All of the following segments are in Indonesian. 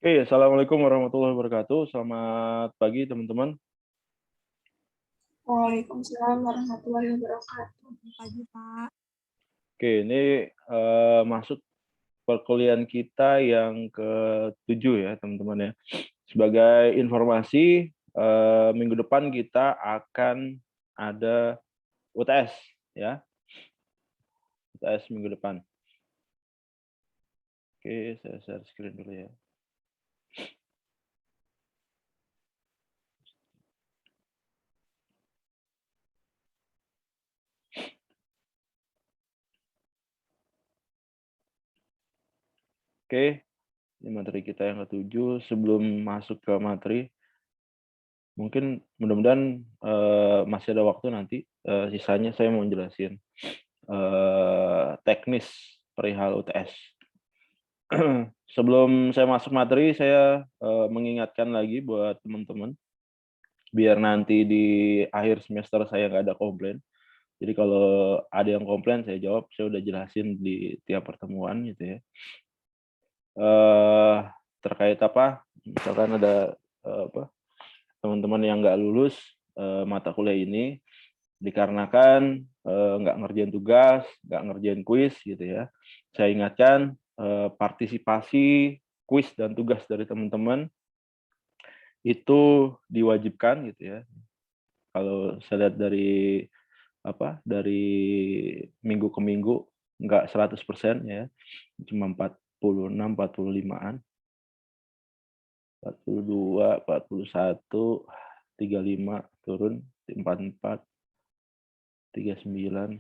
Assalamualaikum warahmatullahi wabarakatuh. Selamat pagi, teman-teman. Waalaikumsalam warahmatullahi wabarakatuh. Pagi, Pak. Ini masuk perkuliahan kita yang ke-7 ya, teman-teman ya. Sebagai informasi, minggu depan kita akan ada UTS ya. UTS minggu depan. Saya share screen dulu ya. Ini materi kita yang ke-7. Sebelum masuk ke materi, mungkin mudah-mudahan masih ada waktu nanti. Sisanya saya mau jelasin teknis perihal UTS. Sebelum saya masuk materi, saya mengingatkan lagi buat teman-teman, biar nanti di akhir semester saya nggak ada komplain. Jadi kalau ada yang komplain, saya jawab, saya udah jelasin di tiap pertemuan gitu ya. Terkait apa? Misalkan ada teman-teman yang nggak lulus mata kuliah ini, dikarenakan nggak ngerjain tugas, nggak ngerjain kuis gitu ya. Saya ingatkan partisipasi kuis dan tugas dari teman-teman itu diwajibkan gitu ya. Kalau saya lihat dari minggu ke minggu nggak 100% ya, cuma 46, 45-an. 42, 41, 35 turun 44, 39,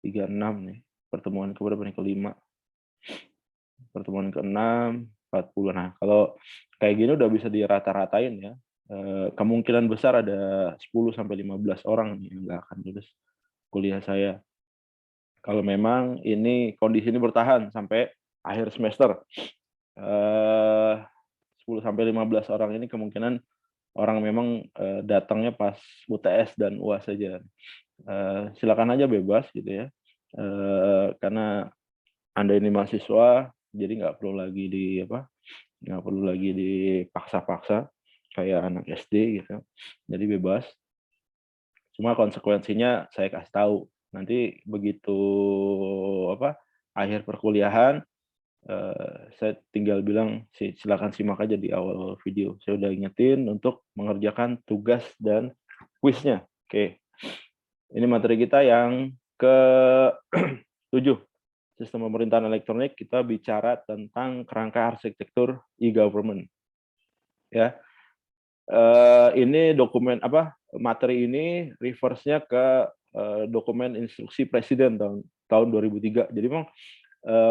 36 nih. Pertemuan keberapa nih? Kelima. Pertemuan ke-6, 40. Nah, kalau kayak gini udah bisa dirata-ratain ya. Kemungkinan besar ada 10 sampai 15 orang nih yang nggak akan lulus kuliah saya. Kalau memang ini kondisi ini bertahan sampai akhir semester. 10 sampai 15 orang ini kemungkinan orang memang datangnya pas UTS dan UAS saja. Silakan aja bebas gitu ya. Karena Anda ini mahasiswa, jadi nggak perlu lagi dipaksa-paksa kayak anak SD gitu. Jadi bebas. Cuma konsekuensinya saya kasih tahu. Nanti begitu akhir perkuliahan, saya tinggal bilang silakan simak aja di awal video. Saya udah ingetin untuk mengerjakan tugas dan kuisnya. Oke. Ini materi kita yang ke-7. Sistem pemerintahan elektronik, kita bicara tentang kerangka arsitektur e-government. Ya. Ini dokumen materi ini reverse-nya ke dokumen instruksi presiden tahun 2003. Jadi memang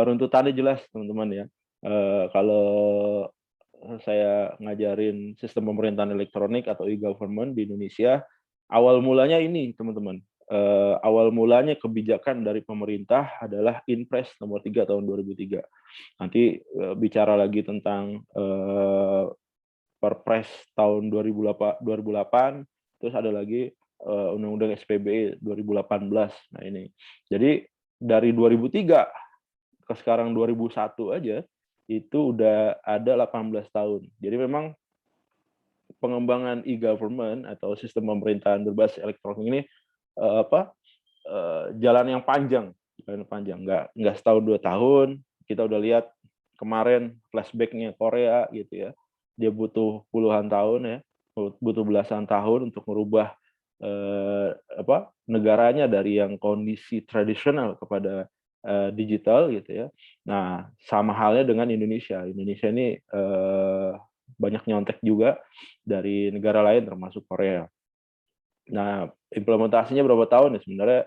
runtutannya jelas, teman-teman ya. Kalau saya ngajarin sistem pemerintahan elektronik atau e-government di Indonesia, awal mulanya ini, teman-teman. Awal mulanya kebijakan dari pemerintah adalah Inpres nomor 3 tahun 2003. Nanti bicara lagi tentang Perpres tahun 2008, terus ada lagi Undang-Undang SPBE 2018. Nah ini. Jadi dari 2003 ke sekarang 2001 aja itu udah ada 18 tahun. Jadi memang pengembangan e-government atau sistem pemerintahan berbasis elektronik ini jalan yang panjang, nggak setahun 2 tahun. Kita udah lihat kemarin flashback-nya Korea gitu ya, dia butuh puluhan tahun ya, butuh belasan tahun untuk merubah negaranya dari yang kondisi tradisional kepada digital gitu ya. Nah, sama halnya dengan Indonesia. Indonesia ini banyak nyontek juga dari negara lain termasuk Korea. Nah, implementasinya berapa tahun ya sebenarnya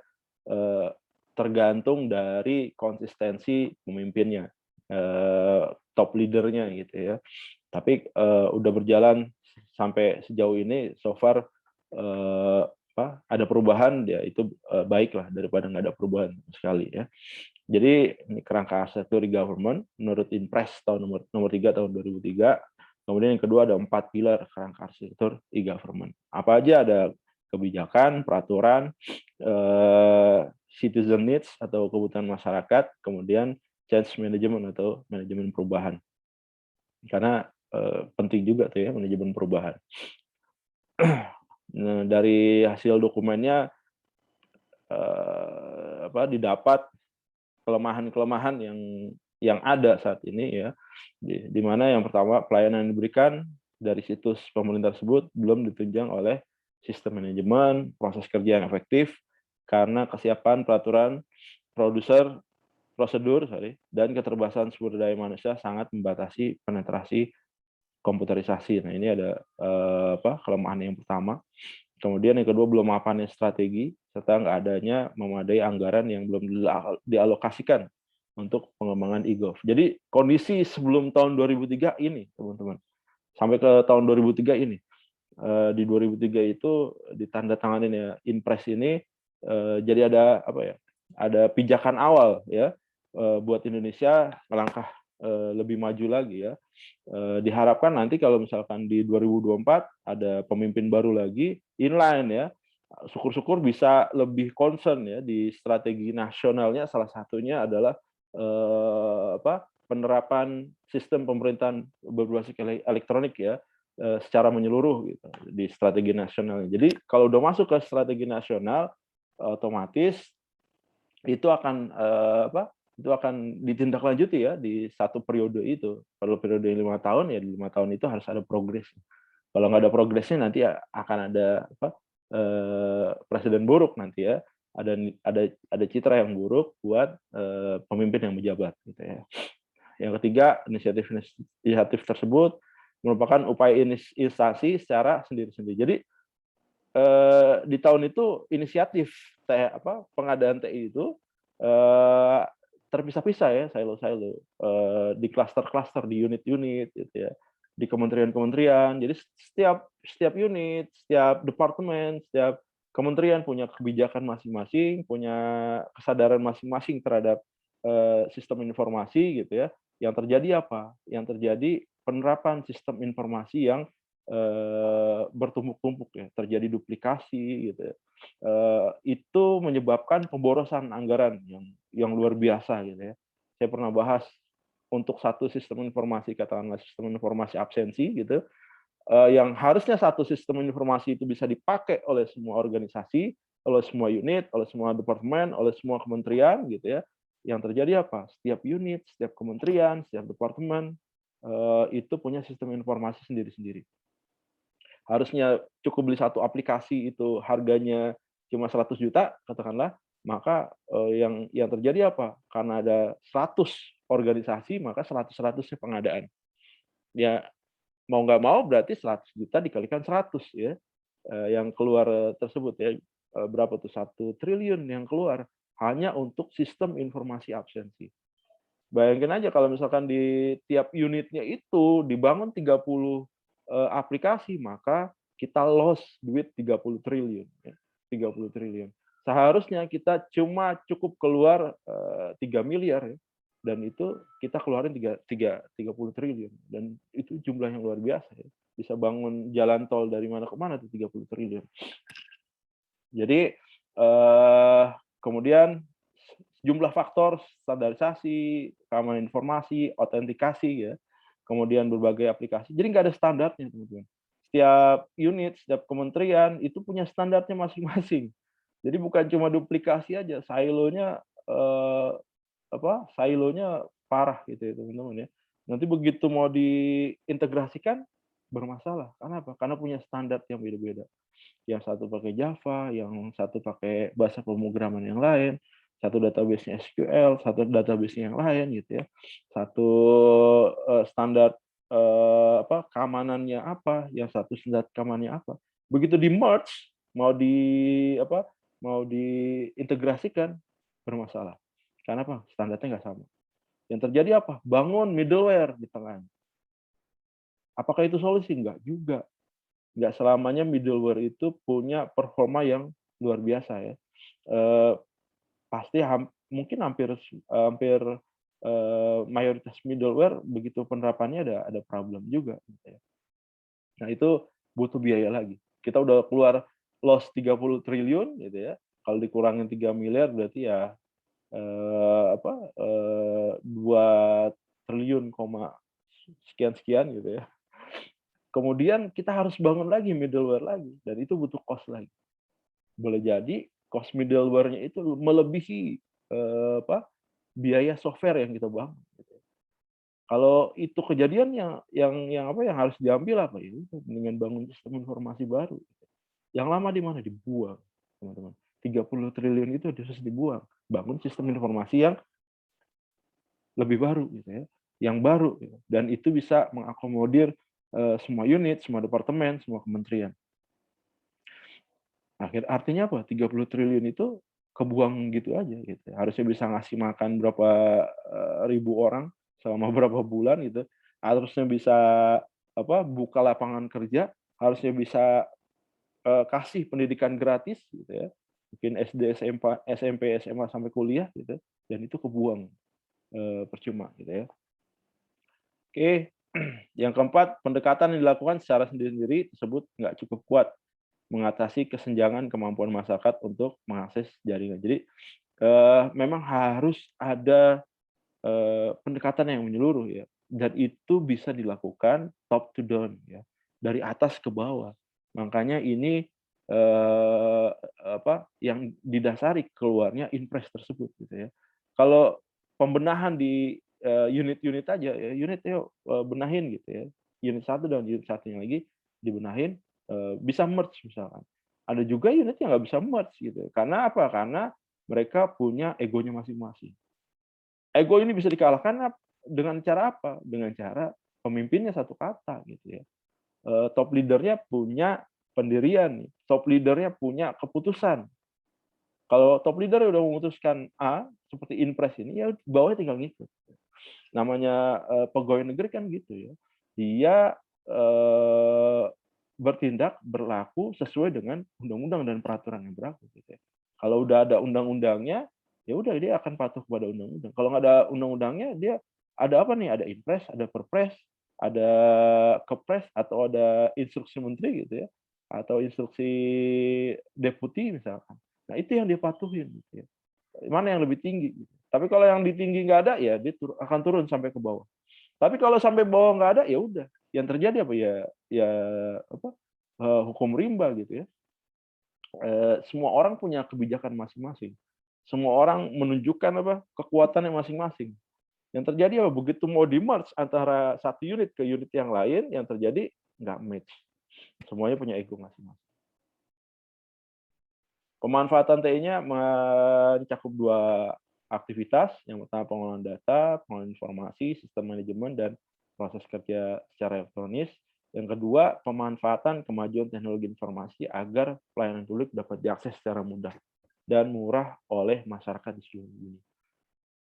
tergantung dari konsistensi pemimpinnya, top leadernya gitu ya. Tapi udah berjalan sampai sejauh ini, so far ada perubahan, ya itu baik lah daripada nggak ada perubahan sekali ya. Jadi ini kerangka arsitektur e-government menurut Inpres nomor 3 tahun 2003. Kemudian yang kedua ada 4 pilar kerangka arsitektur e-government. Apa aja? Ada kebijakan, peraturan, citizen needs atau kebutuhan masyarakat, kemudian change management atau manajemen perubahan. karena penting juga tuh ya manajemen perubahan. Nah, dari hasil dokumennya didapat kelemahan-kelemahan yang ada saat ini ya, di mana yang pertama pelayanan yang diberikan dari situs pemerintah tersebut belum ditunjang oleh sistem manajemen, proses kerja yang efektif, karena kesiapan peraturan, prosedur, dan keterbatasan sumber daya manusia sangat membatasi penetrasi komputerisasi. Nah, ini ada kelemahan yang pertama. Kemudian yang kedua, belum mapannya strategi, serta nggak adanya memadai anggaran yang belum dialokasikan untuk pengembangan e-gov. Jadi kondisi sebelum tahun 2003 ini, teman-teman, sampai ke tahun 2003 ini, di 2003 itu ditandatanganin ya Inpres ini, jadi ada pijakan awal ya buat Indonesia melangkah lebih maju lagi ya. Diharapkan nanti kalau misalkan di 2024 ada pemimpin baru lagi inline ya, syukur-syukur bisa lebih concern ya di strategi nasionalnya, salah satunya adalah penerapan sistem pemerintahan berbasis elektronik ya secara menyeluruh gitu di strategi nasional. Jadi kalau udah masuk ke strategi nasional, otomatis itu akan itu akan ditindaklanjuti ya di satu periode itu. Kalau periode 5 tahun ya di 5 tahun itu harus ada progres. Kalau nggak ada progresnya nanti akan ada presiden buruk nanti ya. Ada citra yang buruk buat pemimpin yang menjabat gitu ya. Yang ketiga, inisiatif tersebut merupakan upaya inisiasi secara sendiri-sendiri. Jadi di tahun itu inisiatif pengadaan TI itu terpisah-pisah ya, silo-silo, di klaster-klaster, di unit-unit gitu ya, di kementerian-kementerian. Jadi setiap unit, setiap departemen, setiap kementerian punya kebijakan masing-masing, punya kesadaran masing-masing terhadap sistem informasi gitu ya. Yang terjadi apa? Yang terjadi penerapan sistem informasi yang bertumpuk-tumpuk ya, terjadi duplikasi gitu ya. Itu menyebabkan pemborosan anggaran yang luar biasa gitu ya. Saya pernah bahas untuk satu sistem informasi, katakanlah sistem informasi absensi gitu, yang harusnya satu sistem informasi itu bisa dipakai oleh semua organisasi, oleh semua unit, oleh semua departemen, oleh semua kementerian gitu ya. Yang terjadi apa? Setiap unit, setiap kementerian, setiap departemen itu punya sistem informasi sendiri-sendiri. Harusnya cukup beli satu aplikasi itu harganya cuma 100 juta katakanlah, maka yang terjadi apa? Karena ada 100 organisasi, maka 100-100 pengadaan. Ya mau nggak mau berarti 100 juta dikalikan 100 ya, yang keluar tersebut ya, berapa tuh, 1 triliun yang keluar hanya untuk sistem informasi absensi. Bayangin aja kalau misalkan di tiap unitnya itu dibangun 30 aplikasi, maka kita loss duit 30 triliun ya, 30 triliun. Seharusnya kita cuma cukup keluar 3 miliar ya, dan itu kita keluarin 30 triliun, dan itu jumlah yang luar biasa ya. Bisa bangun jalan tol dari mana ke mana tuh 30 triliun. Jadi kemudian jumlah faktor standarisasi, keamanan informasi, autentikasi ya, kemudian berbagai aplikasi. Jadi nggak ada standarnya, teman-teman. Setiap unit, setiap kementerian itu punya standarnya masing-masing. Jadi bukan cuma duplikasi aja, silonya silonya parah gitu ya, teman-teman ya. Nanti begitu mau diintegrasikan bermasalah. Karena apa? Karena punya standar yang beda-beda. Yang satu pakai Java, yang satu pakai bahasa pemrograman yang lain, satu database-nya SQL, satu database-nya yang lain gitu ya. Satu standar keamanannya apa, yang satu standar keamanannya apa. Begitu di-merge, mau diintegrasikan bermasalah. Karena apa? Standarnya nggak sama. Yang terjadi apa? Bangun middleware di tengah. Apakah itu solusi? Enggak juga. Nggak selamanya middleware itu punya performa yang luar biasa ya. Pasti mungkin hampir mayoritas middleware begitu penerapannya ada problem juga gitu ya. Nah, itu butuh biaya lagi. Kita udah keluar loss 30 triliun gitu ya. Kalau dikurangin 3 miliar berarti ya 2 triliun, sekian gitu ya. Kemudian kita harus bangun lagi middleware lagi dan itu butuh cost lagi. Boleh jadi cost middleware-nya itu melebihi biaya software yang kita bangun. Kalau itu kejadian yang harus diambil apa ya? Mendingan bangun sistem informasi baru. Yang lama di mana? Dibuang, teman-teman. 30 triliun itu harus dibuang. Bangun sistem informasi yang lebih baru gitu ya. Yang baru gitu. Dan itu bisa mengakomodir semua unit, semua departemen, semua kementerian. Artinya apa? 30 triliun itu kebuang gitu aja gitu. Harusnya bisa ngasih makan berapa ribu orang selama berapa bulan gitu. Harusnya bisa buka lapangan kerja, harusnya bisa kasih pendidikan gratis gitu ya. Mungkin SD, SMP, SMA sampai kuliah gitu. Dan itu kebuang percuma gitu ya. Oke, yang keempat, pendekatan yang dilakukan secara sendiri-sendiri tersebut nggak cukup kuat mengatasi kesenjangan kemampuan masyarakat untuk mengakses jaringan. Jadi memang harus ada pendekatan yang menyeluruh ya, dan itu bisa dilakukan top to down ya, dari atas ke bawah. Makanya ini yang didasari keluarnya Inpres tersebut gitu ya. Kalau pembenahan di unit-unit aja ya, unit yuk benahin gitu ya. Unit satu dan unit satunya lagi dibenahin, bisa merge misalkan. Ada juga unit yang nggak bisa merge gitu. Karena apa? Karena mereka punya egonya masing-masing. Ego ini bisa dikalahkan dengan cara apa? Dengan cara pemimpinnya satu kata gitu ya. Top leader-nya punya pendirian, top leader-nya punya keputusan. Kalau top leader udah memutuskan A, seperti Inpres ini, ya bawahnya tinggal ngikut. Namanya pegawai negeri kan gitu ya. Dia bertindak, berlaku sesuai dengan undang-undang dan peraturan yang berlaku gitu ya. Kalau udah ada undang-undangnya, ya udah dia akan patuh kepada undang-undang. Kalau nggak ada undang-undangnya, dia ada apa nih? Ada Inpres, ada Perpres, ada Kepres, atau ada instruksi menteri gitu ya, atau instruksi deputi misalkan. Nah itu yang dia patuhin gitu ya. Mana yang lebih tinggi? Gitu. Tapi kalau yang di tinggi nggak ada, ya dia akan turun sampai ke bawah. Tapi kalau sampai bawah nggak ada, ya udah. Yang terjadi apa ya? Ya hukum rimba gitu ya. Semua orang punya kebijakan masing-masing. Semua orang menunjukkan kekuatannya masing-masing. Yang terjadi apa? Begitu mau di-merge antara satu unit ke unit yang lain, yang terjadi nggak match. Semuanya punya ego masing-masing. Pemanfaatan TI-nya mencakup 2 aktivitas. Yang pertama pengolahan data, pengolahan informasi, sistem manajemen, dan proses kerja secara elektronis. Yang kedua, pemanfaatan kemajuan teknologi informasi agar pelayanan publik dapat diakses secara mudah dan murah oleh masyarakat di seluruh dunia,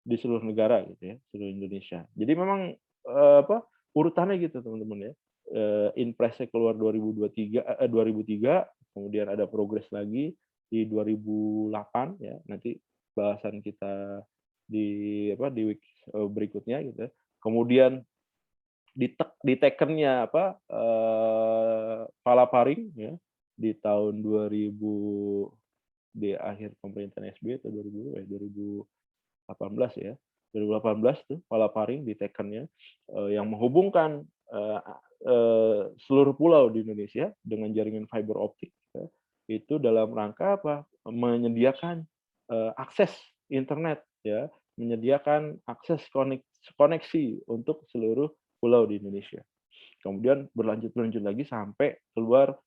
di seluruh negara gitu ya, seluruh Indonesia. Jadi memang urutannya gitu teman-teman ya. Inpresnya keluar 2003, kemudian ada progres lagi di 2008 ya. Nanti bahasan kita di week berikutnya gitu ya. Kemudian ditekennya palaparing ya di tahun 2000, di akhir pemerintahan SBY atau 2018 ya. 2018 tuh palaparing ditekennya yang menghubungkan seluruh pulau di Indonesia dengan jaringan fiber optik ya. Itu dalam rangka menyediakan akses internet ya, menyediakan akses koneksi untuk seluruh pulau di Indonesia. Kemudian berlanjut lagi sampai keluar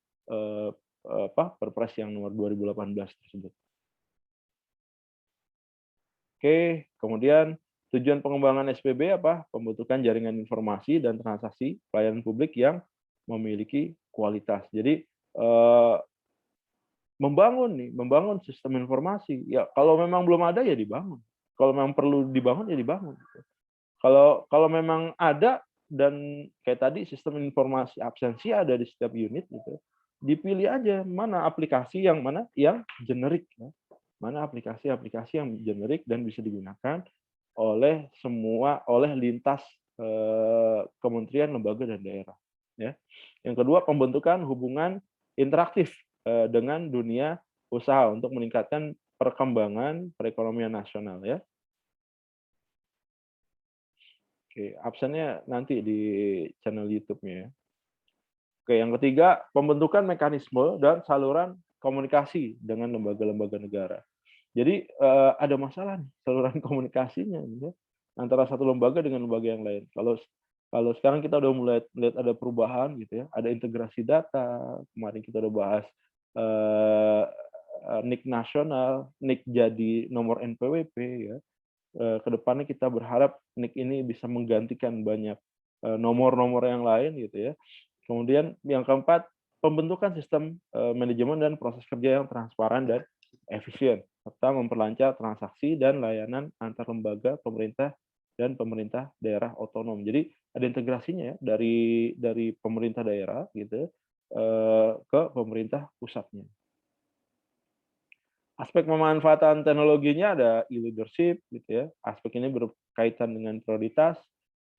Perpres yang nomor 2018 tersebut. Oke, kemudian tujuan pengembangan SPB apa? Pembentukan jaringan informasi dan transaksi pelayanan publik yang memiliki kualitas. Jadi membangun sistem informasi. Ya kalau memang belum ada ya dibangun. Kalau memang perlu dibangun ya dibangun. Kalau memang ada dan kayak tadi sistem informasi absensi ada di setiap unit gitu, dipilih aja mana aplikasi yang generik, ya. Mana aplikasi-aplikasi yang generik dan bisa digunakan oleh lintas kementerian, lembaga, dan daerah. Ya. Yang kedua, pembentukan hubungan interaktif dengan dunia usaha untuk meningkatkan perkembangan perekonomian nasional. Ya. Oke, absennya nanti di channel YouTube-nya ya. Oke, yang ketiga, pembentukan mekanisme dan saluran komunikasi dengan lembaga-lembaga negara. Jadi, ada masalah nih saluran komunikasinya gitu ya, antara satu lembaga dengan lembaga yang lain. Kalau sekarang kita udah mulai lihat ada perubahan gitu ya, ada integrasi data, kemarin kita udah bahas, eee NIK nasional, NIK jadi nomor NPWP ya, ke depannya kita berharap NIK ini bisa menggantikan banyak, nomor-nomor yang lain gitu ya. Kemudian yang keempat, pembentukan sistem, manajemen dan proses kerja yang transparan dan efisien, serta memperlancar transaksi dan layanan antar lembaga pemerintah dan pemerintah daerah otonom. Jadi ada integrasinya ya dari pemerintah daerah gitu, ke pemerintah pusatnya. Aspek pemanfaatan teknologinya ada e-leadership gitu ya. Aspek ini berkaitan dengan prioritas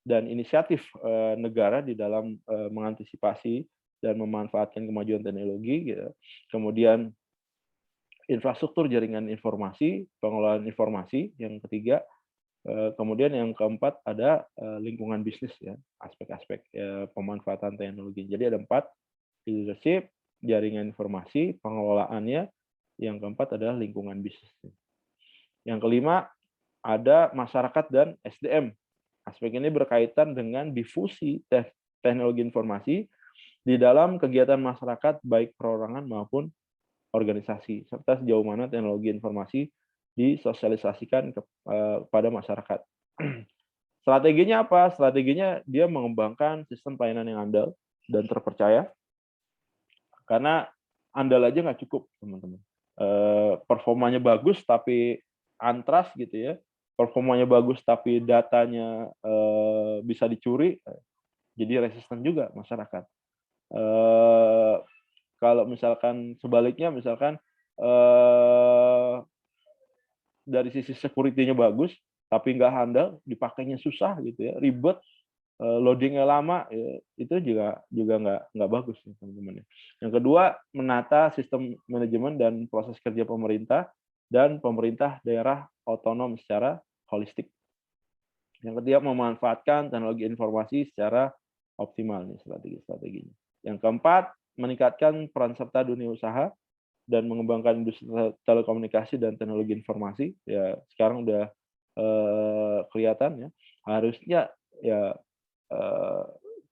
dan inisiatif, negara di dalam, mengantisipasi dan memanfaatkan kemajuan teknologi gitu. Kemudian infrastruktur jaringan informasi, pengelolaan informasi yang ketiga, kemudian yang keempat ada, lingkungan bisnis ya, aspek-aspek, pemanfaatan teknologi. Jadi ada 4, leadership, jaringan informasi, pengelolaannya, yang keempat adalah lingkungan bisnis. Yang kelima, ada masyarakat dan SDM. Aspek ini berkaitan dengan difusi teknologi informasi di dalam kegiatan masyarakat baik perorangan maupun organisasi, serta sejauh mana teknologi informasi disosialisasikan kepada masyarakat. Strateginya apa? Strateginya dia mengembangkan sistem pelayanan yang andal dan terpercaya, karena andal aja nggak cukup, teman-teman. Performanya bagus tapi antras gitu ya, performanya bagus tapi datanya, bisa dicuri, jadi resisten juga masyarakat. Eee, Kalau misalkan sebaliknya, misalkan, eee, dari sisi security-nya bagus, tapi nggak handal, dipakainya susah gitu ya, ribet, loading-nya lama, ya itu juga nggak bagus ya teman-teman ya. Yang kedua, menata sistem manajemen dan proses kerja pemerintah dan pemerintah daerah otonom secara holistik. Yang ketiga, memanfaatkan teknologi informasi secara optimal nih strategi-strateginya. Yang keempat, meningkatkan peran serta dunia usaha dan mengembangkan industri telekomunikasi dan teknologi informasi. Ya, sekarang udah, kelihatan ya, harusnya ya,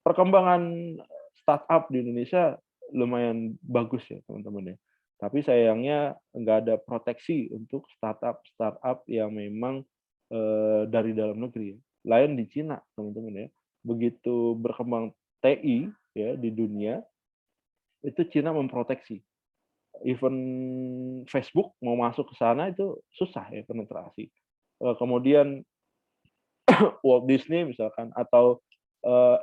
perkembangan startup di Indonesia lumayan bagus ya, teman-teman ya. Tapi sayangnya nggak ada proteksi untuk startup-startup yang memang, dari dalam negeri ya. Lain di Cina, teman-teman ya. Begitu berkembang TI ya di dunia, itu Cina memproteksi. Even Facebook mau masuk ke sana itu susah ya penetrasi. Kemudian Walt Disney misalkan atau,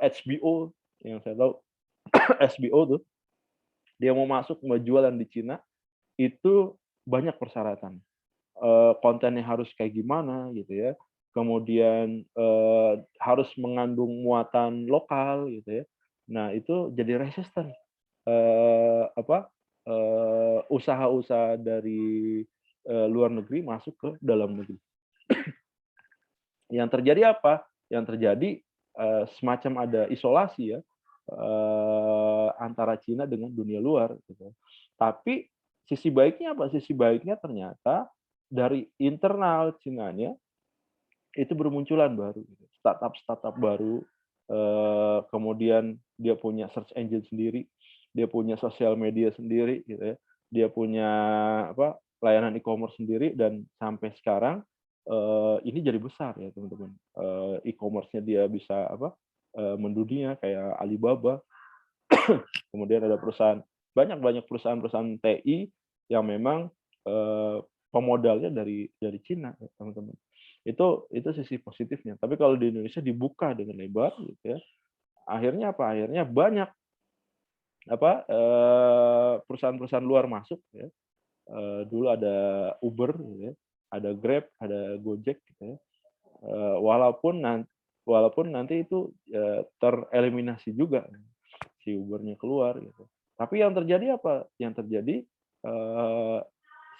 HBO yang saya tahu HBO tuh, dia mau masuk, mau jualan di Cina, itu banyak persyaratan. Kontennya harus kayak gimana gitu ya, kemudian, harus mengandung muatan lokal gitu ya. Nah itu jadi resisten, apa, usaha-usaha dari, luar negeri masuk ke dalam negeri. Yang terjadi apa? Yang terjadi, semacam ada isolasi ya, antara Cina dengan dunia luar gitu. Tapi sisi baiknya apa? Sisi baiknya ternyata dari internal Cinanya itu bermunculan baru gitu, startup-startup baru, kemudian dia punya search engine sendiri, dia punya sosial media sendiri gitu ya, dia punya apa, layanan e-commerce sendiri dan sampai sekarang, ini jadi besar ya teman-teman, e-commerce-nya dia bisa apa, mendunia kayak Alibaba, kemudian ada banyak perusahaan-perusahaan TI yang memang, pemodalnya dari Cina ya teman-teman. Itu sisi positifnya. Tapi kalau di Indonesia dibuka dengan lebar gitu ya, akhirnya apa? Akhirnya banyak apa, perusahaan-perusahaan luar masuk ya. Dulu ada Uber gitu ya, ada Grab, ada Gojek gitu ya. Walaupun nanti itu, tereliminasi juga si Uber-nya keluar gitu. Tapi yang terjadi apa? Yang terjadi, eee,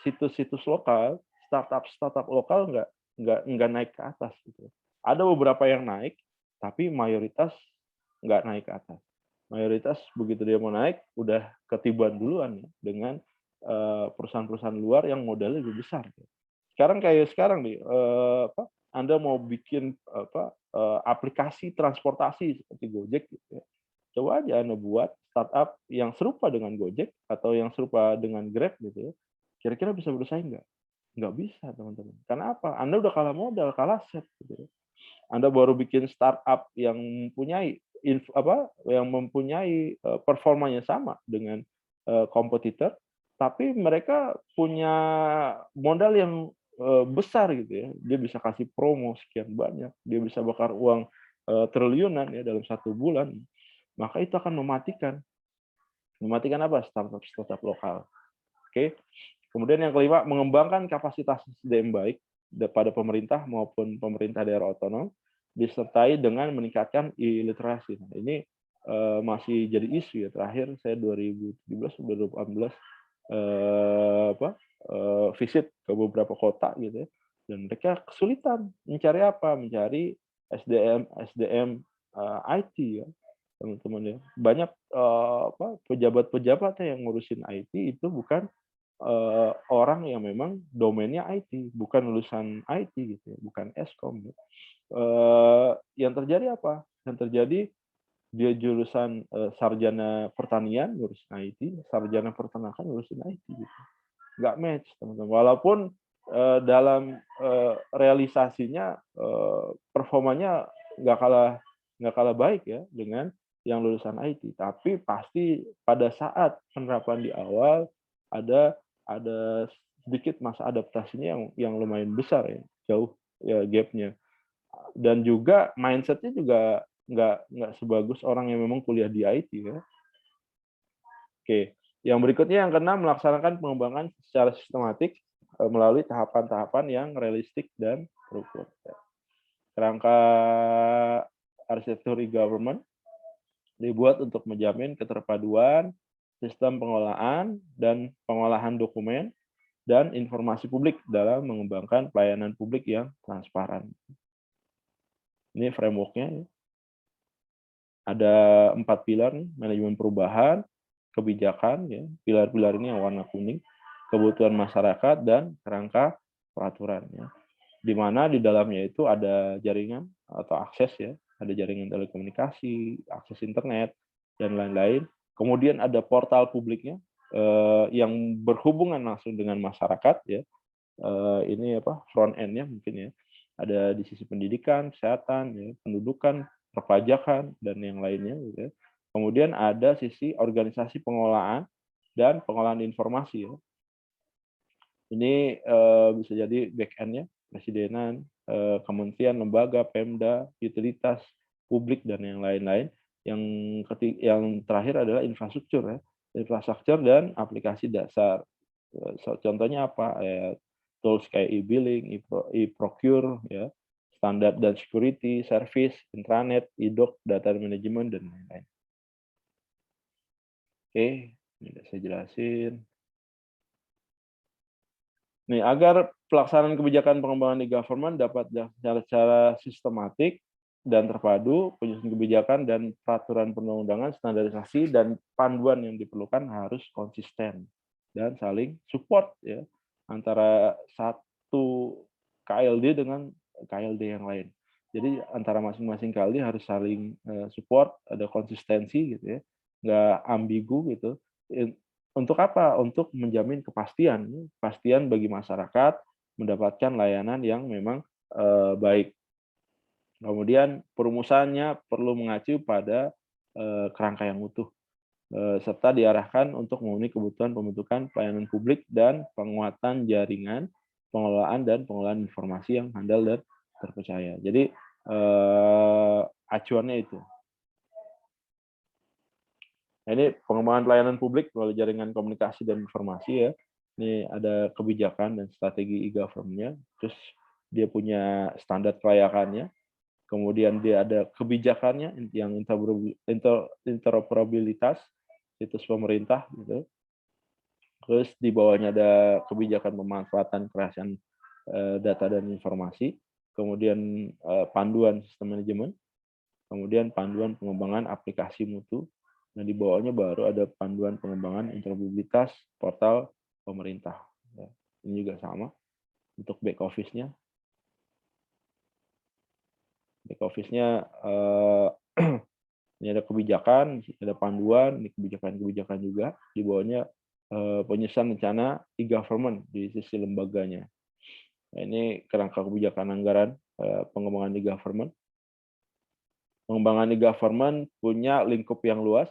situs-situs lokal, startup-startup lokal nggak naik ke atas gitu. Ada beberapa yang naik, tapi mayoritas nggak naik ke atas. Mayoritas begitu dia mau naik, udah ketiban duluan ya, dengan perusahaan-perusahaan luar yang modalnya lebih besar. Sekarang nih, Anda mau bikin aplikasi transportasi seperti Gojek gitu ya. Coba aja Anda buat startup yang serupa dengan Gojek atau yang serupa dengan Grab gitu ya. Kira-kira bisa bersaing nggak? Nggak bisa, teman-teman. Karena apa? Anda udah kalah modal, kalah set gitu ya. Anda baru bikin startup yang mempunyai performanya sama dengan kompetitor, tapi mereka punya modal yang besar gitu ya. Dia bisa kasih promo sekian banyak, dia bisa bakar uang triliunan ya dalam 1 bulan. Maka itu akan mematikan. Mematikan apa? Startup lokal. Oke. Kemudian yang kelima, mengembangkan kapasitas SDM baik pada pemerintah maupun pemerintah daerah otonom, disertai dengan meningkatkan literasi. Nah, ini masih jadi isu ya. Terakhir saya 2017 2018 visit ke beberapa kota gitu ya, dan mereka kesulitan mencari apa? Mencari SDM IT ya, teman-teman ya. Banyak pejabat-pejabat yang ngurusin IT itu bukan orang yang memang domainnya IT, bukan lulusan IT gitu ya, bukan Eskom. Yang terjadi apa? Yang terjadi dia jurusan sarjana pertanian ngurusin IT, sarjana peternakan ngurusin IT gitu. Nggak match, teman-teman. Walaupun dalam realisasinya performanya nggak kalah baik ya dengan yang lulusan IT, tapi pasti pada saat penerapan di awal ada sedikit masa adaptasinya yang lumayan besar ya, jauh ya gapnya. Dan juga mindsetnya juga nggak sebagus orang yang memang kuliah di IT ya. Oke, yang berikutnya yang keenam, melaksanakan pengembangan secara sistematik melalui tahapan-tahapan yang realistik dan terukur. Kerangka arsitektur e-government dibuat untuk menjamin keterpaduan sistem pengolahan dan pengolahan dokumen dan informasi publik dalam mengembangkan pelayanan publik yang transparan. Ini framework-nya. Ada 4 pilar nih, manajemen perubahan, kebijakan, ya. Pilar-pilar ini yang warna kuning, kebutuhan masyarakat, dan kerangka peraturan. Ya. Di mana di dalamnya itu ada jaringan atau akses, ya, ada jaringan telekomunikasi, akses internet, dan lain-lain. Kemudian ada portal publiknya yang berhubungan langsung dengan masyarakat, ya. Ini front end-nya mungkin ya. Ada di sisi pendidikan, kesehatan, ya, pendudukan, perpajakan, dan yang lainnya. Gitu ya. Kemudian ada sisi organisasi pengolahan dan pengolahan informasi. Ya. Ini bisa jadi back end-nya, presidenan, kementerian, lembaga, Pemda, utilitas, publik, dan yang lain-lain. Yang terakhir adalah infrastruktur, ya. Infrastruktur dan aplikasi dasar. Contohnya apa? Tools kayak e-billing, e-procure, ya, standar dan security, service, intranet, e-doc, data management, dan lain-lain. Oke, ini udah saya jelasin. Nih, agar pelaksanaan kebijakan pengembangan e-government dapat secara sistematik dan terpadu, penyusunan kebijakan dan peraturan perundang-undangan, standarisasi, dan panduan yang diperlukan harus konsisten dan saling support ya antara satu KLD dengan KLD yang lain. Jadi antara masing-masing KLD harus saling support, ada konsistensi gitu ya, nggak ambigu gitu. Untuk apa? Untuk menjamin kepastian bagi masyarakat mendapatkan layanan yang memang baik. Kemudian perumusannya perlu mengacu pada kerangka yang utuh, serta diarahkan untuk memenuhi kebutuhan pembentukan pelayanan publik dan penguatan jaringan, pengelolaan dan pengolahan informasi yang handal dan terpercaya. Jadi acuannya itu. Nah, ini pengembangan pelayanan publik melalui jaringan komunikasi dan informasi ya. Ini ada kebijakan dan strategi e-government-nya, terus dia punya standar kelayakannya, kemudian dia ada kebijakannya yang interoperabilitas situs pemerintah gitu. Terus di bawahnya ada kebijakan pemanfaatan kerahasiaan data dan informasi, kemudian panduan sistem manajemen, kemudian panduan pengembangan aplikasi mutu. Nah, di bawahnya baru ada panduan pengembangan interoperabilitas portal pemerintah. Ya, ini juga sama untuk back office-nya. Back office-nya ini ada kebijakan, ada panduan, ini kebijakan-kebijakan juga. Di bawahnya penyusunan rencana e-government di sisi lembaganya. Nah, ini kerangka kebijakan anggaran pengembangan e-government. Pengembangan e-government punya lingkup yang luas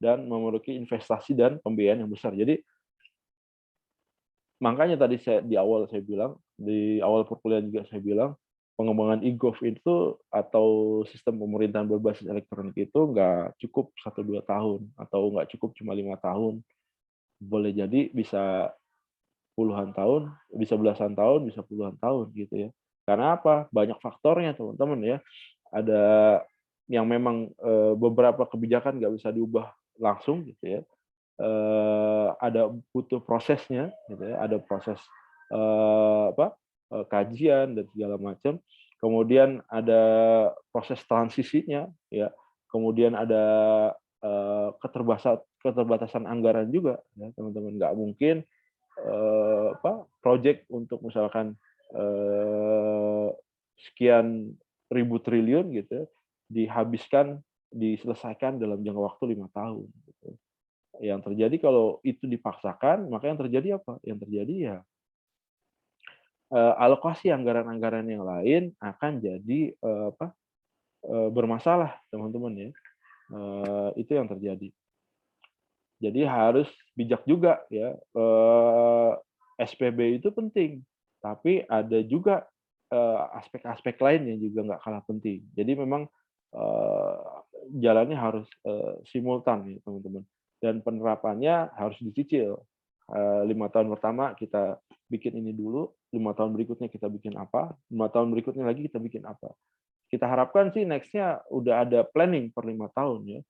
dan memiliki investasi dan pembiayaan yang besar. Jadi makanya tadi di awal perkuliahan juga saya bilang, pengembangan e-gov itu atau sistem pemerintahan berbasis elektronik itu nggak cukup 1-2 tahun atau nggak cukup cuma 5 tahun. Boleh jadi bisa puluhan tahun, bisa belasan tahun, bisa puluhan tahun gitu ya. Karena apa? Banyak faktornya teman-teman ya. Ada yang memang beberapa kebijakan nggak bisa diubah langsung gitu ya. Ada butuh prosesnya gitu ya, ada proses kajian dan segala macam. Kemudian ada proses transisinya ya. Kemudian ada keterbatasan anggaran juga ya, teman-teman. Nggak mungkin project untuk misalkan sekian ribu triliun gitu ya, diselesaikan dalam jangka waktu 5 tahun. Gitu. Yang terjadi kalau itu dipaksakan, maka yang terjadi apa? Yang terjadi ya alokasi anggaran-anggaran yang lain akan jadi bermasalah, teman-teman ya. Itu yang terjadi. Jadi harus bijak juga ya. SPB itu penting, tapi ada juga aspek-aspek lain yang juga nggak kalah penting. Jadi memang jalannya harus simultan ya teman-teman. Dan penerapannya harus dicicil. 5 tahun pertama kita bikin ini dulu, 5 tahun berikutnya kita bikin apa, 5 tahun berikutnya lagi kita bikin apa. Kita harapkan sih next-nya udah ada planning per 5 tahun ya.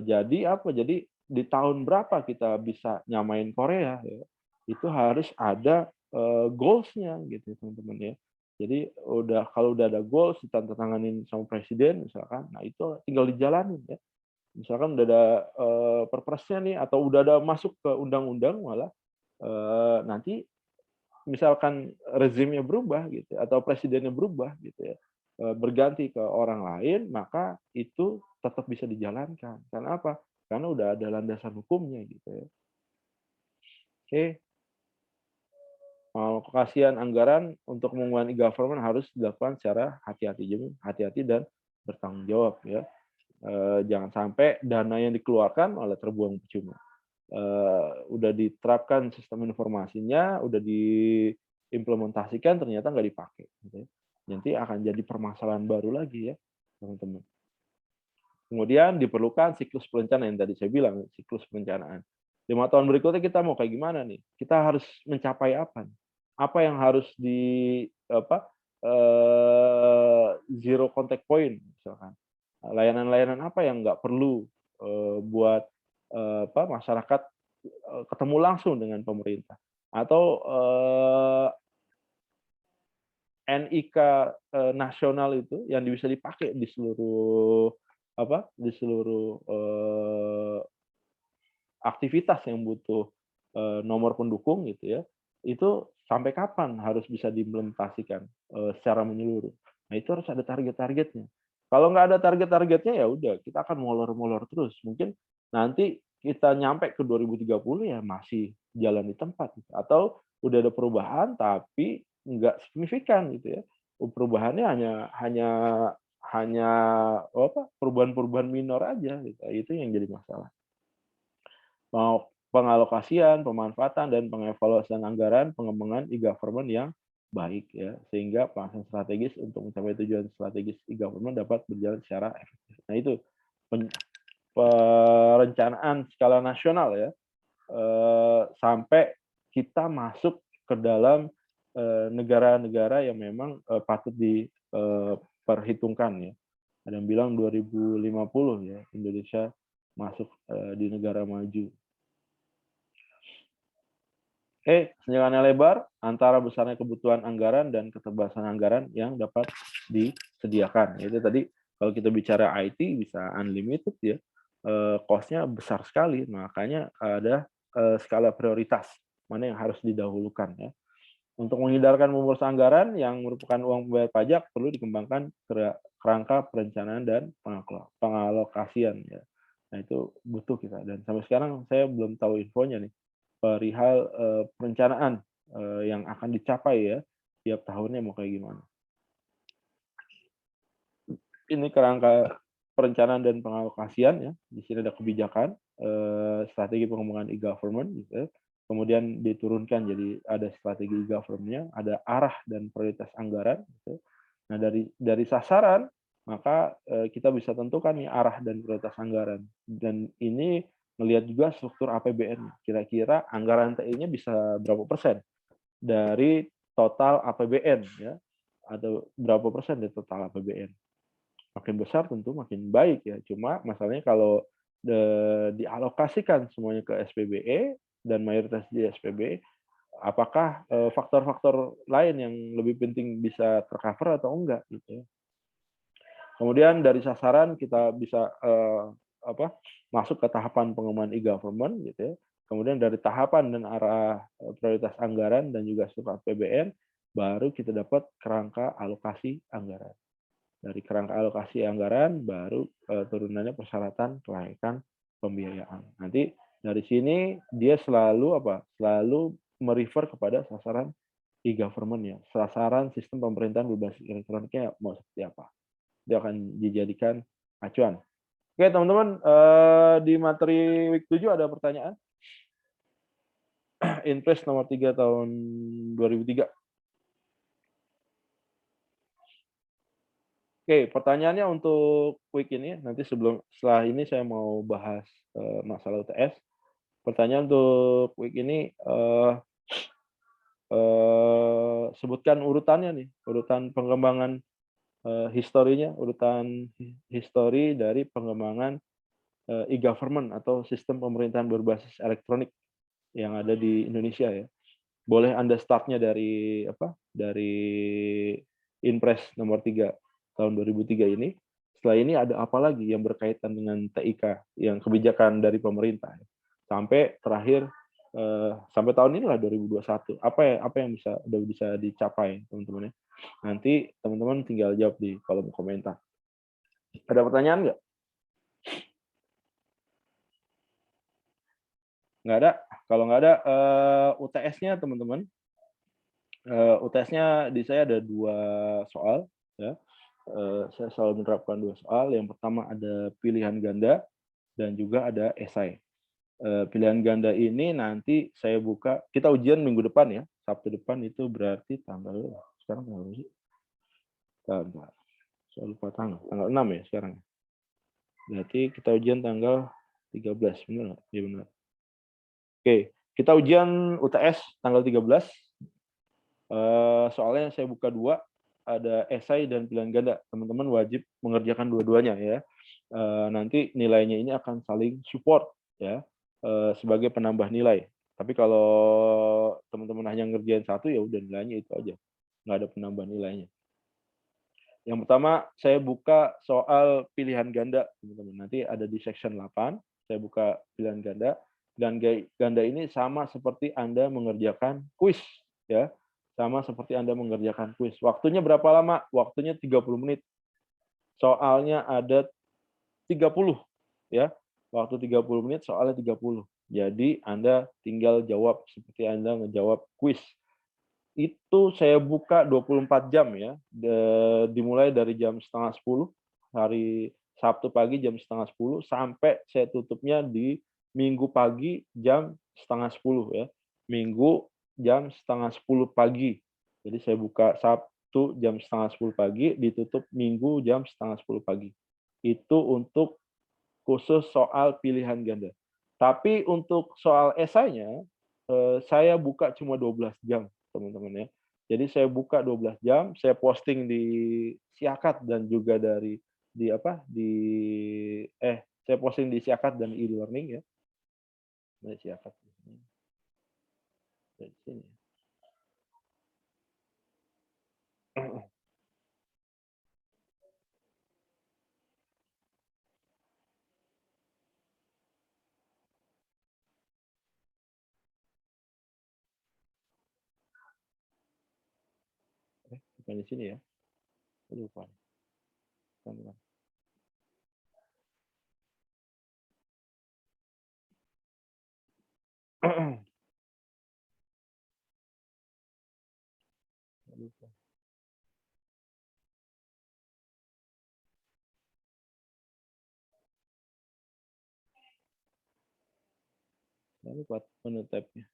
Jadi apa? Jadi di tahun berapa kita bisa nyamain Korea ya, itu harus ada goals-nya gitu teman-teman ya. Jadi kalau udah ada goals ditandatanganin sama presiden misalkan, nah itu tinggal dijalanin ya. Misalkan udah ada perpresnya nih atau udah ada masuk ke undang-undang malah nanti misalkan rezimnya berubah gitu atau presidennya berubah gitu ya, berganti ke orang lain, maka itu tetap bisa dijalankan. Karena apa? Karena udah ada landasan hukumnya gitu ya. Oke. Alokasian anggaran untuk pengembangan e-government harus dilakukan secara hati-hati dan bertanggung jawab ya. Jangan sampai dana yang dikeluarkan malah terbuang percuma. Udah diterapkan sistem informasinya, udah diimplementasikan ternyata nggak dipakai. Gitu ya. Nanti akan jadi permasalahan baru lagi ya, teman-teman. Kemudian diperlukan siklus perencanaan yang tadi saya bilang, siklus perencanaan. 5 tahun berikutnya kita mau kayak gimana nih? Kita harus mencapai apa? Apa yang harus zero contact point misalkan. Layanan-layanan apa yang nggak perlu buat masyarakat ketemu langsung dengan pemerintah atau NIK nasional itu yang bisa dipakai di seluruh aktivitas yang butuh nomor pendukung gitu ya, itu sampai kapan harus bisa diimplementasikan secara menyeluruh. Nah itu harus ada target-targetnya. Kalau nggak ada target-targetnya ya udah kita akan molor-molor terus. Mungkin nanti kita nyampe ke 2030 ya masih jalan di tempat atau udah ada perubahan tapi nggak signifikan gitu ya. Perubahannya hanya perubahan-perubahan minor aja gitu. Itu yang jadi masalah. Pengalokasian, pemanfaatan, dan pengevaluasian anggaran pengembangan e-government yang baik ya, sehingga pelaksanaan strategis untuk mencapai tujuan strategis e-government dapat berjalan secara efektif. Nah itu perencanaan skala nasional ya, sampai kita masuk ke dalam negara-negara yang memang patut diperhitungkan ya. Ada yang bilang 2050 ya Indonesia masuk di negara maju. Kesenjangannya lebar antara besarnya kebutuhan anggaran dan keterbatasan anggaran yang dapat disediakan. Itu tadi Kalau kita bicara IT bisa unlimited ya, cost-nya besar sekali, makanya ada skala prioritas, mana yang harus didahulukan ya. Untuk menghindarkan boros anggaran yang merupakan uang pembayar pajak, perlu dikembangkan kerangka perencanaan dan pengalokasian ya. Nah, itu butuh kita, dan sampai sekarang saya belum tahu infonya nih perihal perencanaan yang akan dicapai ya tiap tahunnya mau kayak gimana. Ini kerangka perencanaan dan pengalokasian ya. Di sini ada kebijakan, strategi pengembangan e-government gitu ya. Kemudian diturunkan jadi ada strategi e-government-nya, ada arah dan prioritas anggaran gitu. Nah, dari sasaran maka kita bisa tentukan nih arah dan prioritas anggaran. Dan ini melihat juga struktur APBN. Kira-kira anggaran TI-nya bisa berapa persen dari total APBN ya, atau berapa persen dari total APBN. Makin besar tentu makin baik ya. Cuma masalahnya kalau dialokasikan semuanya ke SPBE dan mayoritas di SPBE, apakah faktor-faktor lain yang lebih penting bisa tercover atau enggak gitu ya. Kemudian dari sasaran kita bisa masuk ke tahapan pengembangan e-government gitu ya. Kemudian dari tahapan dan arah prioritas anggaran dan juga struktur APBN, baru kita dapat kerangka alokasi anggaran. Dari kerangka alokasi anggaran baru turunannya persyaratan kelayakan pembiayaan. Nanti dari sini dia selalu merefer kepada sasaran e-government ya, sasaran sistem pemerintahan berbasis elektroniknya mau seperti apa. Dia akan dijadikan acuan. Oke teman-teman, di materi week 7 ada pertanyaan? Inpres nomor 3 tahun 2003. Oke, pertanyaannya untuk week ini, nanti setelah ini saya mau bahas masalah UTS. Pertanyaan untuk week ini, sebutkan urutannya nih, urutan pengembangan historinya, urutan histori dari pengembangan e-government atau sistem pemerintahan berbasis elektronik yang ada di Indonesia ya. Boleh Anda startnya dari Inpres nomor 3 tahun 2003 ini. Setelah ini ada apa lagi yang berkaitan dengan TIK yang kebijakan dari pemerintah sampai terakhir sampai tahun inilah 2021. Apa yang bisa dicapai teman-teman ya. Nanti teman-teman tinggal jawab di kolom komentar. Ada pertanyaan nggak? Nggak ada. Kalau nggak ada UTS-nya teman-teman. UTS-nya di saya ada 2 soal ya. Saya selalu menerapkan 2 soal. Yang pertama ada pilihan ganda dan juga ada esai. Pilihan ganda ini nanti saya buka, kita ujian minggu depan ya, Sabtu depan itu berarti sekarang tanggal sih? Saya lupa tanggal 6 ya sekarang. Berarti kita ujian tanggal 13, benar nggak? Iya benar. Oke, kita ujian UTS tanggal 13. Soalnya saya buka 2, ada esai dan pilihan ganda. Teman-teman wajib mengerjakan dua-duanya ya. Nanti nilainya ini akan saling support ya, sebagai penambah nilai. Tapi kalau teman-teman hanya ngerjain satu ya udah nilainya itu aja, nggak ada penambah nilainya. Yang pertama saya buka soal pilihan ganda, teman-teman. Nanti ada di section 8, saya buka pilihan ganda. Dan ganda ini sama seperti Anda mengerjakan kuis ya. Sama seperti Anda mengerjakan kuis. Waktunya berapa lama? Waktunya 30 menit. Soalnya ada 30 ya. Waktu 30 menit, soalnya 30. Jadi Anda tinggal jawab seperti Anda ngejawab kuis. Itu saya buka 24 jam ya. Dimulai dari jam setengah 10 hari Sabtu pagi jam setengah 10 sampai saya tutupnya di Minggu pagi jam setengah 10 ya. Minggu jam setengah 10 pagi. Jadi saya buka Sabtu jam setengah 10 pagi, ditutup Minggu jam setengah 10 pagi. Itu untuk khusus soal pilihan ganda. Tapi untuk soal esainya, saya buka cuma 12 jam, teman-teman ya. Jadi saya buka 12 jam, saya posting di Siakat dan juga saya posting di Siakat dan e-learning ya. Dari Siakat. Dari sini. Bukan di sini ya. Lupa. Bukan. Lupa. Lalu buat menu tab-nya.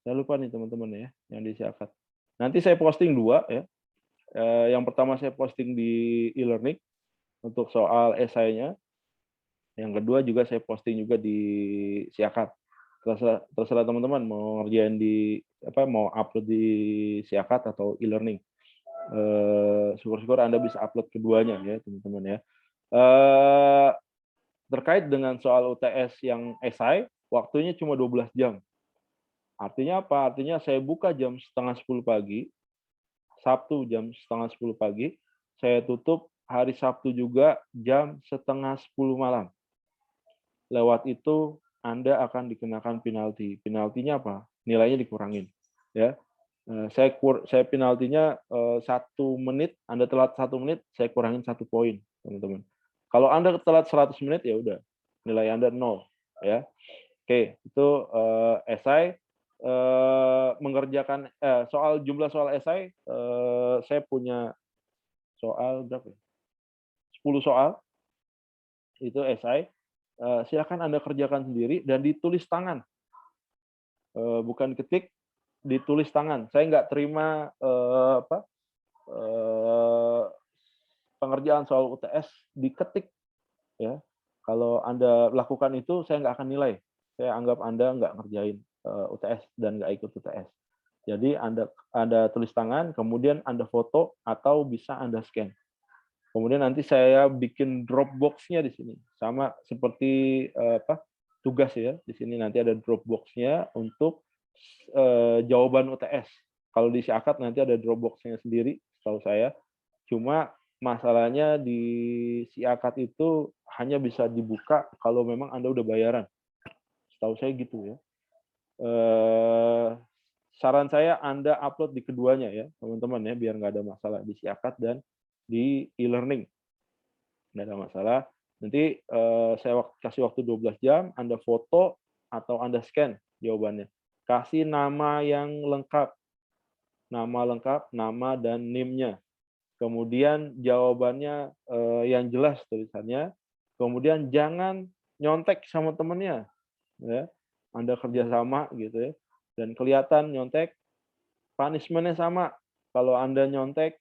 Saya lupa nih teman-teman ya, yang diisi akad. Nanti saya posting 2 ya. Yang pertama saya posting di e-learning untuk soal esainya. Yang kedua juga saya posting juga di Siakat. Terserah teman-teman mau ngerjain mau upload di Siakat atau e-learning. Syukur-syukur Anda bisa upload keduanya ya teman-teman ya. Terkait dengan soal UTS yang esai, waktunya cuma 12 jam. Artinya apa? Artinya saya buka jam setengah 10 pagi, Sabtu jam setengah 10 pagi, saya tutup hari Sabtu juga jam setengah 10 malam. Lewat itu Anda akan dikenakan penalti. Penaltinya apa? Nilainya dikurangin. Ya, saya penaltinya 1 menit. Anda telat 1 menit, saya kurangin 1 poin, teman-teman. Kalau Anda telat 100 menit ya udah, nilai Anda 0. Ya, oke, itu esai. Mengerjakan soal jumlah soal esai, saya punya soal berapa? 10 soal itu esai. Silakan Anda kerjakan sendiri dan ditulis tangan, bukan ketik, ditulis tangan. Saya nggak terima pengerjaan soal UTS diketik ya. Kalau Anda lakukan itu, saya nggak akan nilai. Saya anggap Anda nggak ngerjain UTS dan nggak ikut UTS. Jadi Anda tulis tangan, kemudian Anda foto atau bisa Anda scan. Kemudian nanti saya bikin Dropbox-nya di sini, sama seperti tugas ya. Di sini nanti ada Dropbox-nya untuk jawaban UTS. Kalau di Siakat nanti ada Dropbox-nya sendiri, setahu saya. Cuma masalahnya di Siakat itu hanya bisa dibuka kalau memang Anda udah bayaran. Setahu saya gitu ya. Saran saya Anda upload di keduanya ya, teman-teman ya, biar nggak ada masalah di Siakat dan di e-learning. Nggak ada masalah. Nanti saya kasih waktu 12 jam, Anda foto atau Anda scan jawabannya. Kasih nama yang lengkap. Nama lengkap, nama dan NIM-nya. Kemudian jawabannya yang jelas tulisannya. Kemudian jangan nyontek sama temennya. Ya. Anda kerjasama gitu ya. Dan kelihatan nyontek, punishment-nya sama. Kalau Anda nyontek,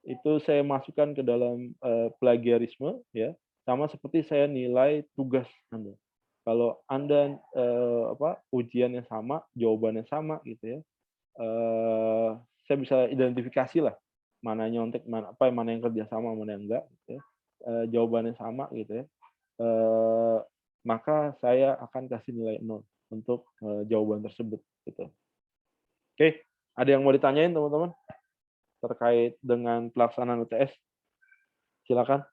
itu saya masukkan ke dalam plagiarisme ya, sama seperti saya nilai tugas Anda. Kalau Anda ujiannya sama, jawabannya sama gitu ya, saya bisa identifikasi lah mana nyontek, mana yang kerja sama, mana yang enggak gitu ya. Jawabannya sama gitu ya, maka saya akan kasih nilai 0 untuk jawaban tersebut gitu. Oke, ada yang mau ditanyain teman-teman terkait dengan pelaksanaan UTS? Silakan.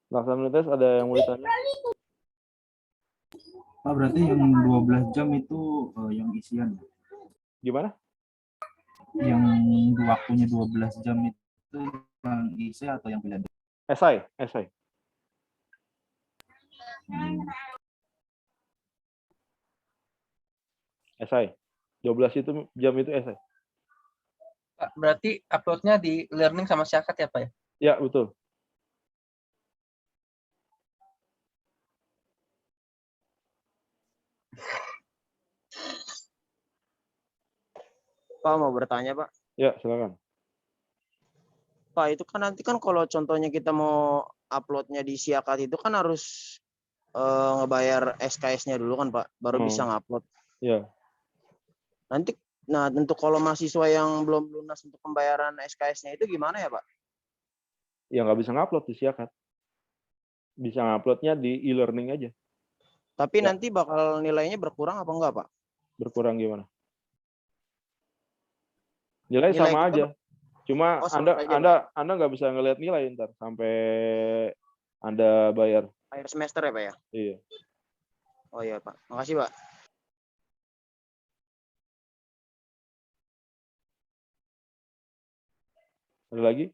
Pelaksanaan UTS ada yang mau ditanya? Pak, berarti yang 12 jam itu yang isian ya? Gimana? Yang waktunya 12 jam itu yang isi atau yang pilihan? Esai. Esai. 12 jam itu esai. Pak, berarti uploadnya di learning sama Siakat ya Pak ya? Ya, betul. Pak mau bertanya Pak. Ya, silakan. Pak, itu kan nanti kan kalau contohnya kita mau uploadnya di Siakat itu kan harus ngebayar SKS-nya dulu kan Pak, baru bisa ngupload. Ya. Nanti, nah untuk kalau mahasiswa yang belum lunas untuk pembayaran SKS-nya itu gimana ya Pak? Ya nggak bisa ngupload di Siakat. Bisa nguploadnya di e-learning aja. Tapi Ya. nanti bakal nilainya berkurang apa enggak Pak? Berkurang gimana? Nilai Nilai sama kita aja. Cuma Oh, sama aja, Pak. Anda nggak bisa ngelihat nilai ntar sampai Anda bayar. Akhir semester ya Pak ya? Iya. Oh iya Pak, makasih Pak. Ada lagi?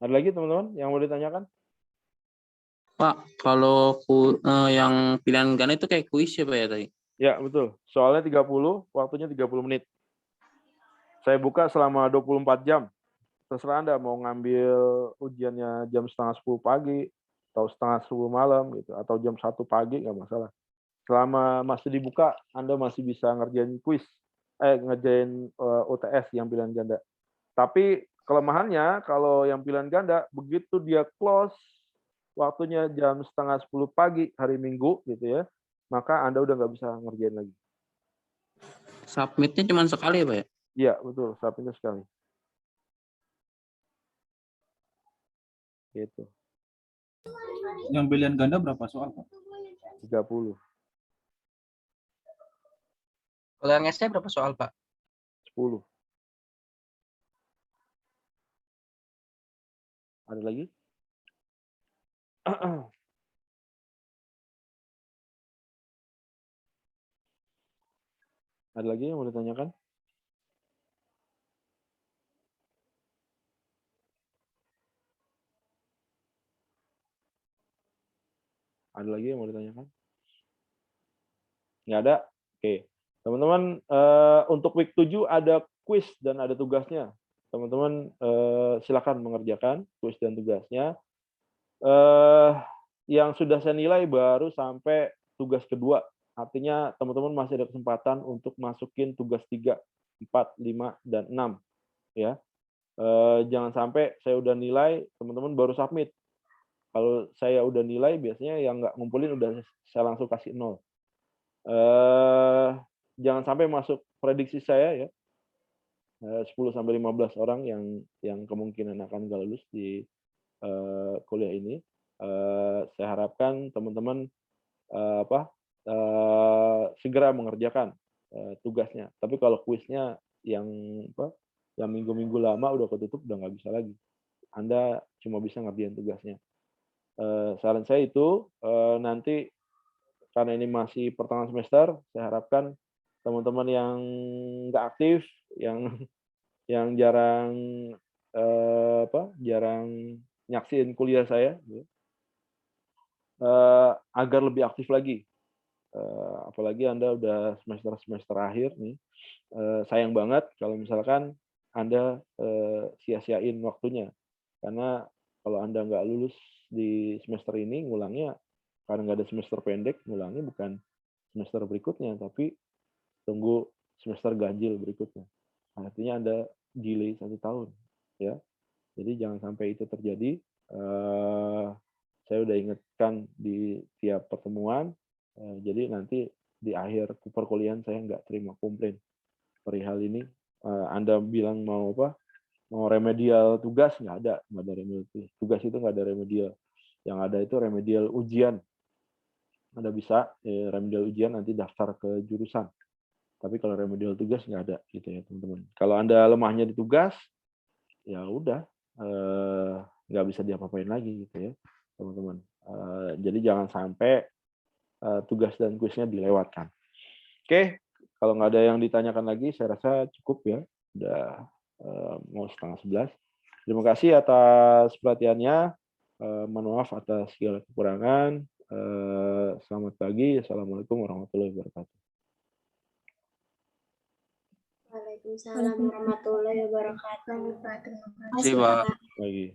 Ada lagi teman-teman yang mau ditanyakan? Pak, kalau yang pilihan ganda itu kayak kuis ya Pak ya tadi? Ya, betul. Soalnya 30, waktunya 30 menit. Saya buka selama 24 jam. Terserah Anda mau ngambil ujiannya jam setengah 10 pagi, atau setengah 10 malam, gitu, atau jam 1 pagi, nggak masalah. Selama masih dibuka, Anda masih bisa ngerjain kuis, ngerjain UTS yang pilihan ganda. Tapi kelemahannya, kalau yang pilihan ganda, begitu dia close, waktunya jam setengah 10 pagi, hari Minggu, gitu ya, maka Anda udah nggak bisa ngerjain lagi. Submitnya cuma sekali ya Pak ya? Iya, betul. Submitnya sekali. Gitu. Yang pilihan ganda berapa soal Pak? 30. Kalau yang essay berapa soal, Pak? 10. Ada lagi? Ada lagi yang mau ditanyakan? Ada lagi yang mau ditanyakan? Nggak ada? Oke. Teman-teman, untuk week 7 ada quiz dan ada tugasnya. Teman-teman silakan mengerjakan quiz dan tugasnya. Yang sudah saya nilai baru sampai tugas kedua. Artinya teman-teman masih ada kesempatan untuk masukin tugas 3, 4, 5, dan 6. Ya. Jangan sampai saya udah nilai, teman-teman baru submit. Kalau saya udah nilai, biasanya yang nggak ngumpulin udah saya langsung kasih 0. Jangan sampai masuk prediksi saya ya, 10-15 orang yang kemungkinan akan nggak lulus di kuliah ini. Saya harapkan teman-teman segera mengerjakan tugasnya. Tapi kalau kuisnya yang minggu-minggu lama udah ketutup, udah nggak bisa lagi. Anda cuma bisa ngerjain tugasnya. Saran saya itu nanti karena ini masih pertengahan semester, saya harapkan teman-teman yang nggak aktif, yang jarang jarang nyaksiin kuliah saya, agar lebih aktif lagi. Apalagi Anda udah semester akhir nih, sayang banget kalau misalkan Anda sia-siain waktunya, karena kalau Anda nggak lulus di semester ini, ngulangnya karena nggak ada semester pendek, ngulangnya bukan semester berikutnya, tapi tunggu semester ganjil berikutnya. Artinya Anda delay 1 tahun, ya. Jadi jangan sampai itu terjadi. Saya udah ingatkan di tiap pertemuan. Jadi nanti di akhir perkuliahan saya nggak terima komplain perihal ini. Anda bilang mau apa? Mau remedial tugas, nggak ada remedial tugas, itu nggak ada remedial. Yang ada itu remedial ujian. Anda bisa remedial ujian nanti daftar ke jurusan. Tapi kalau remedial tugas nggak ada, gitu ya teman-teman. Kalau Anda lemahnya di tugas, ya udah nggak bisa diapa-apain lagi, gitu ya teman-teman. Jadi jangan sampai tugas dan kuisnya dilewatkan. Oke, kalau nggak ada yang ditanyakan lagi, saya rasa cukup ya. Udah mau setengah 11. Terima kasih atas perhatiannya. Mohon maaf atas segala kekurangan. Selamat pagi. Assalamualaikum warahmatullahi wabarakatuh. Waalaikumsalam warahmatullahi wabarakatuh. Pak, terima Terima kasih, kasih, Pak. Pak. Pagi.